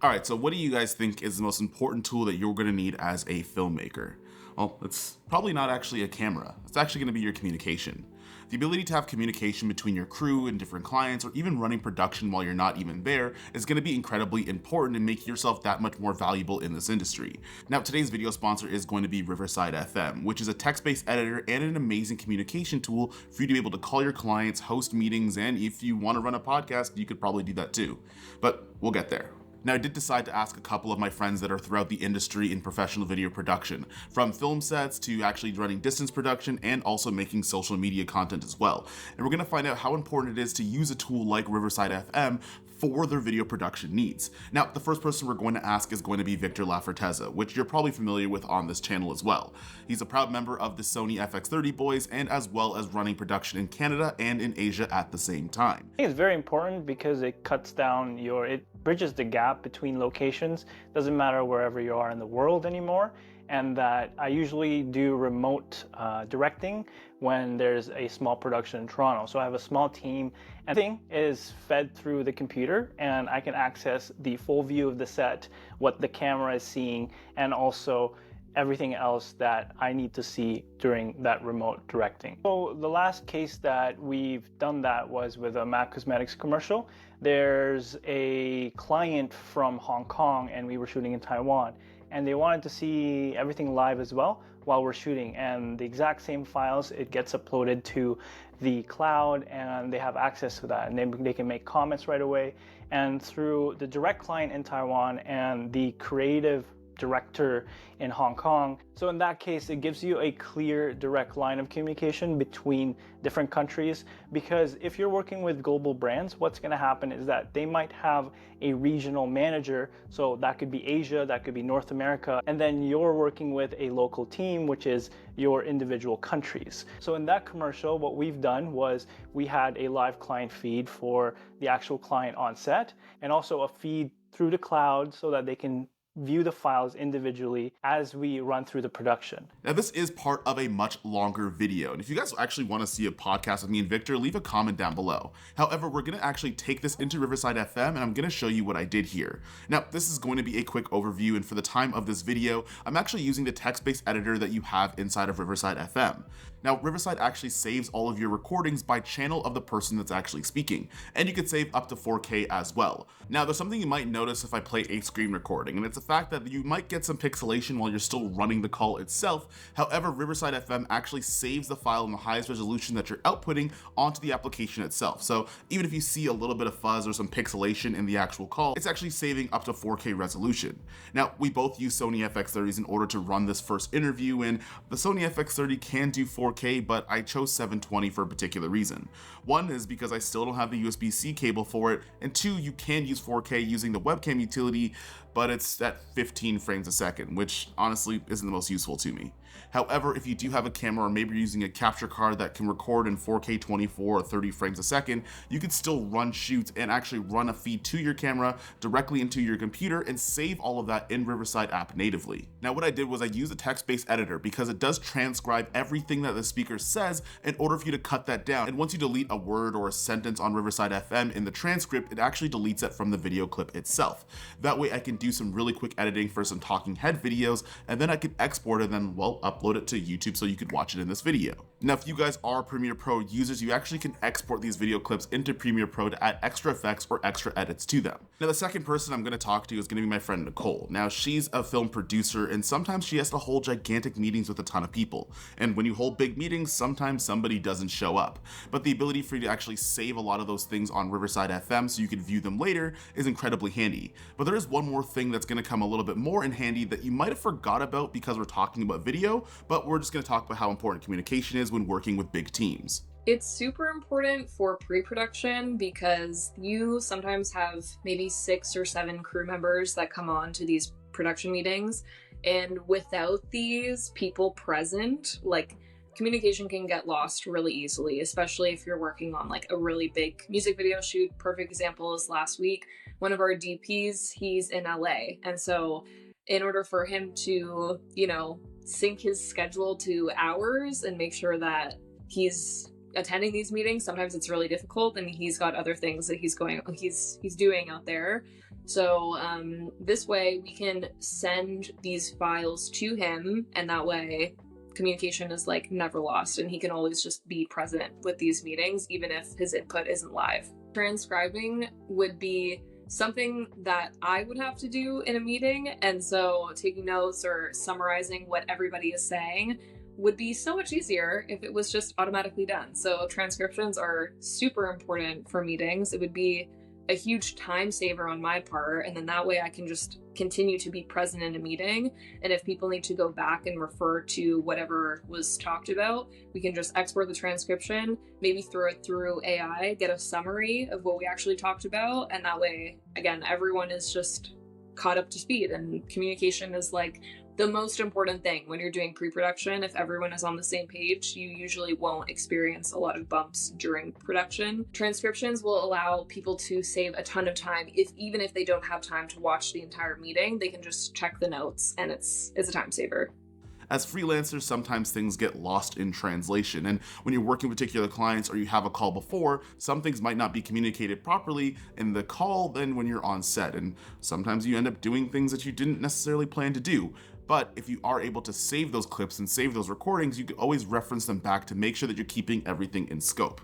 All right, so what do you guys think is the most important tool that you're gonna need as a filmmaker? Well, it's probably not actually a camera. It's actually gonna be your communication. The ability to have communication between your crew and different clients, or even running production while you're not even there, is gonna be incredibly important and make yourself that much more valuable in this industry. Now, today's video sponsor is going to be Riverside FM, which is a text-based editor and an amazing communication tool for you to be able to call your clients, host meetings, and if you wanna run a podcast, you could probably do that too. But we'll get there. Now, I did decide to ask a couple of my friends that are throughout the industry in professional video production, from film sets to actually running distance production and also making social media content as well. And we're gonna find out how important it is to use a tool like Riverside FM for their video production needs. Now, the first person we're going to ask is going to be Victor Laforteza, which you're probably familiar with on this channel as well. He's a proud member of the Sony FX30 boys and as well as running production in Canada and in Asia at the same time. I think it's very important because it cuts down it bridges the gap between locations. Doesn't matter wherever you are in the world anymore. And that I usually do remote directing when there's a small production in Toronto. So I have a small team, and everything is fed through the computer, and I can access the full view of the set, what the camera is seeing, and also everything else that I need to see during that remote directing. So the last case that we've done that was with a MAC Cosmetics commercial. There's a client from Hong Kong, and we were shooting in Taiwan, and they wanted to see everything live as well while we're shooting, and the exact same files, it gets uploaded to the cloud and they have access to that, and they can make comments right away. And through the direct client in Taiwan and the creative director in Hong Kong. So in that case, it gives you a clear, direct line of communication between different countries, because if you're working with global brands, what's going to happen is that they might have a regional manager. So that could be Asia, that could be North America, and then you're working with a local team, which is your individual countries. So in that commercial, what we've done was we had a live client feed for the actual client on set, and also a feed through the cloud so that they can view the files individually as we run through the production. Now, this is part of a much longer video, and if you guys actually want to see a podcast with me and Victor, leave a comment down below. However, we're going to actually take this into Riverside FM, and I'm going to show you what I did here. Now, this is going to be a quick overview, and for the time of this video, I'm actually using the text-based editor that you have inside of Riverside FM. Now, Riverside actually saves all of your recordings by channel of the person that's actually speaking, and you can save up to 4K as well. Now, there's something you might notice if I play a screen recording, and it's the fact that you might get some pixelation while you're still running the call itself. However, Riverside FM actually saves the file in the highest resolution that you're outputting onto the application itself. So even if you see a little bit of fuzz or some pixelation in the actual call, it's actually saving up to 4K resolution. Now, we both use Sony FX30s in order to run this first interview, and the Sony FX30 can do 4K, but I chose 720 for a particular reason. One is because I still don't have the USB-C cable for it, and two, you can use 4K using the webcam utility, but it's at 15 frames a second, which honestly isn't the most useful to me. However, if you do have a camera, or maybe you're using a capture card that can record in 4K 24 or 30 frames a second, you can still run shoots and actually run a feed to your camera directly into your computer and save all of that in Riverside app natively. Now, what I did was I used a text-based editor because it does transcribe everything that the speaker says in order for you to cut that down. And once you delete a word or a sentence on Riverside FM in the transcript, it actually deletes it from the video clip itself. That way I can do some really quick editing for some talking head videos, and then I can export it and then, well, upload it to YouTube so you could watch it in this video. Now, if you guys are Premiere Pro users, you actually can export these video clips into Premiere Pro to add extra effects or extra edits to them. Now, the second person I'm going to talk to is going to be my friend Nicole. Now, she's a film producer, and sometimes she has to hold gigantic meetings with a ton of people. And when you hold big meetings, sometimes somebody doesn't show up. But the ability for you to actually save a lot of those things on Riverside FM so you can view them later is incredibly handy. But there is one more thing that's going to come a little bit more in handy that you might have forgot about because we're talking about video, but we're just going to talk about how important communication is when working with big teams. It's super important for pre-production because you sometimes have maybe 6 or 7 crew members that come on to these production meetings, and without these people present, like, communication can get lost really easily, especially if you're working on like a really big music video shoot. Perfect example is last week, one of our DPs, he's in LA, and so in order for him to, sync his schedule to ours and make sure that he's attending these meetings, sometimes it's really difficult, and he's got other things that he's doing out there. So this way we can send these files to him, and that way communication is like never lost, and he can always just be present with these meetings, even if his input isn't live. Transcribing would be something that I would have to do in a meeting, and so taking notes or summarizing what everybody is saying would be so much easier if it was just automatically done. So transcriptions are super important for meetings. It would be a huge time saver on my part, and then that way I can just continue to be present in a meeting, and if people need to go back and refer to whatever was talked about, we can just export the transcription, maybe throw it through AI, get a summary of what we actually talked about, and that way, again, everyone is just caught up to speed. And communication is like the most important thing when you're doing pre-production. If everyone is on the same page, you usually won't experience a lot of bumps during production. Transcriptions will allow people to save a ton of time. Even if they don't have time to watch the entire meeting, they can just check the notes, and it's a time saver. As freelancers, sometimes things get lost in translation, and when you're working with particular clients or you have a call before, some things might not be communicated properly in the call than when you're on set, and sometimes you end up doing things that you didn't necessarily plan to do. But if you are able to save those clips and save those recordings, you can always reference them back to make sure that you're keeping everything in scope.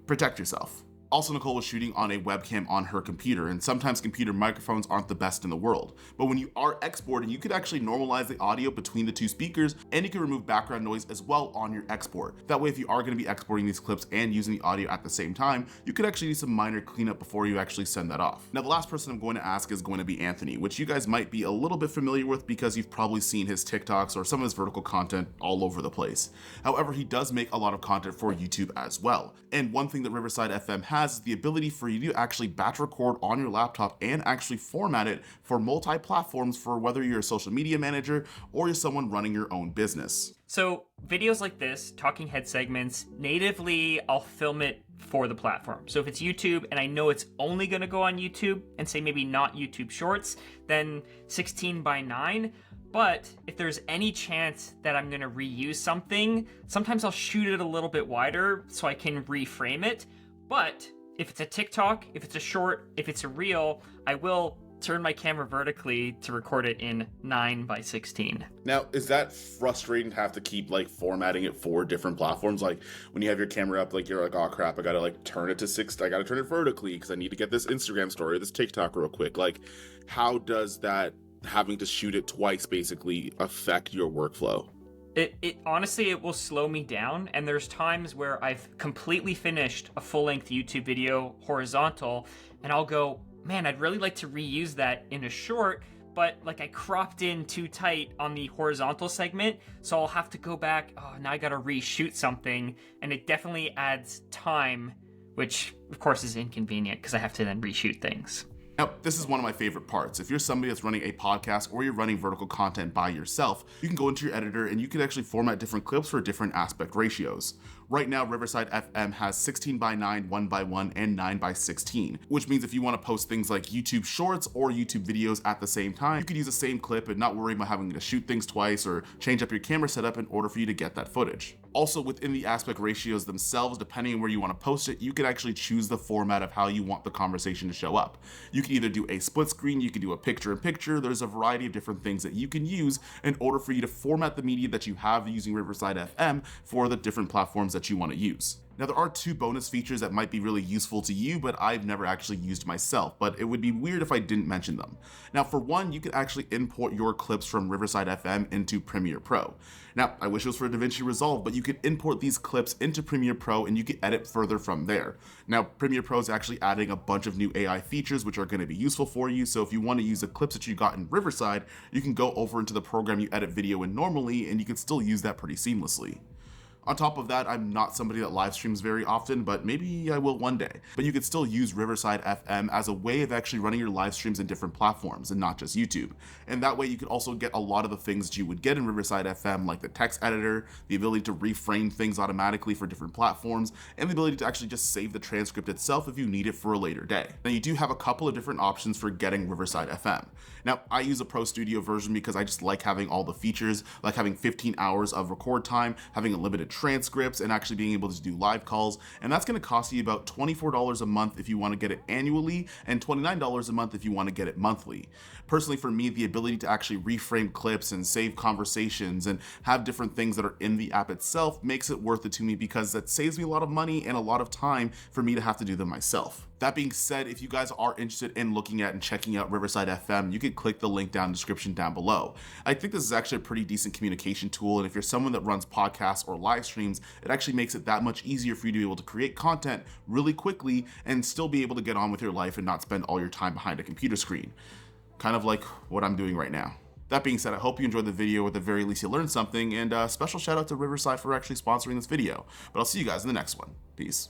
Protect yourself. Also, Nicole was shooting on a webcam on her computer, and sometimes computer microphones aren't the best in the world. But when you are exporting, you could actually normalize the audio between the two speakers, and you can remove background noise as well on your export. That way, if you are going to be exporting these clips and using the audio at the same time, you could actually do some minor cleanup before you actually send that off. Now, the last person I'm going to ask is going to be Anthony, which you guys might be a little bit familiar with because you've probably seen his TikToks or some of his vertical content all over the place. However, he does make a lot of content for YouTube as well. And one thing that Riverside FM has is the ability for you to actually batch record on your laptop and actually format it for multi-platforms for whether you're a social media manager or you're someone running your own business. So videos like this, talking head segments, natively I'll film it for the platform. So if it's YouTube and I know it's only going to go on YouTube and say maybe not YouTube Shorts, then 16:9. But if there's any chance that I'm going to reuse something, sometimes I'll shoot it a little bit wider so I can reframe it. But if it's a TikTok, if it's a short, if it's a reel, I will turn my camera vertically to record it in 9:16. Now, is that frustrating to have to keep formatting it for different platforms? Like when you have your camera up, you're like, oh crap, I gotta turn it to 6, I gotta turn it vertically because I need to get this Instagram story or this TikTok real quick. How does that having to shoot it twice basically affect your workflow? It honestly, it will slow me down, and there's times where I've completely finished a full-length YouTube video horizontal, and I'll go, man, I'd really like to reuse that in a short, but I cropped in too tight on the horizontal segment, so I'll have to go back, now I gotta reshoot something, and it definitely adds time, which of course is inconvenient because I have to then reshoot things. Now, this is one of my favorite parts. If you're somebody that's running a podcast or you're running vertical content by yourself, you can go into your editor and you can actually format different clips for different aspect ratios. Right now, Riverside FM has 16:9, 1:1, and 9:16, which means if you want to post things like YouTube Shorts or YouTube videos at the same time, you could use the same clip and not worry about having to shoot things twice or change up your camera setup in order for you to get that footage. Also, within the aspect ratios themselves, depending on where you want to post it, you can actually choose the format of how you want the conversation to show up. You can either do a split screen, you can do a picture-in-picture, there's a variety of different things that you can use in order for you to format the media that you have using Riverside FM for the different platforms that you want to use. Now, there are 2 bonus features that might be really useful to you, but I've never actually used myself, but it would be weird if I didn't mention them. Now, for one, you can actually import your clips from Riverside FM into Premiere Pro. Now, I wish it was for DaVinci Resolve, but you could import these clips into Premiere Pro and you can edit further from there. Now, Premiere Pro is actually adding a bunch of new AI features which are going to be useful for you, so if you want to use the clips that you got in Riverside, you can go over into the program you edit video in normally and you can still use that pretty seamlessly. On top of that, I'm not somebody that live streams very often, but maybe I will one day. But you could still use Riverside FM as a way of actually running your live streams in different platforms and not just YouTube. And that way you could also get a lot of the things that you would get in Riverside FM, like the text editor, the ability to reframe things automatically for different platforms, and the ability to actually just save the transcript itself if you need it for a later day. Now, you do have a couple of different options for getting Riverside FM. Now, I use a Pro Studio version because I just like having all the features, like having 15 hours of record time, having a limited transcripts and actually being able to do live calls. And that's going to cost you about $24 a month if you want to get it annually, and $29 a month if you want to get it monthly. Personally, for me, the ability to actually reframe clips and save conversations and have different things that are in the app itself makes it worth it to me, because that saves me a lot of money and a lot of time for me to have to do them myself. That being said, if you guys are interested in looking at and checking out Riverside FM, you can click the link down in the description down below. I think this is actually a pretty decent communication tool, and if you're someone that runs podcasts or live streams, it actually makes it that much easier for you to be able to create content really quickly and still be able to get on with your life and not spend all your time behind a computer screen. Kind of like what I'm doing right now. That being said, I hope you enjoyed the video, or at the very least you learned something, and special shout out to Riverside for actually sponsoring this video. But I'll see you guys in the next one. Peace.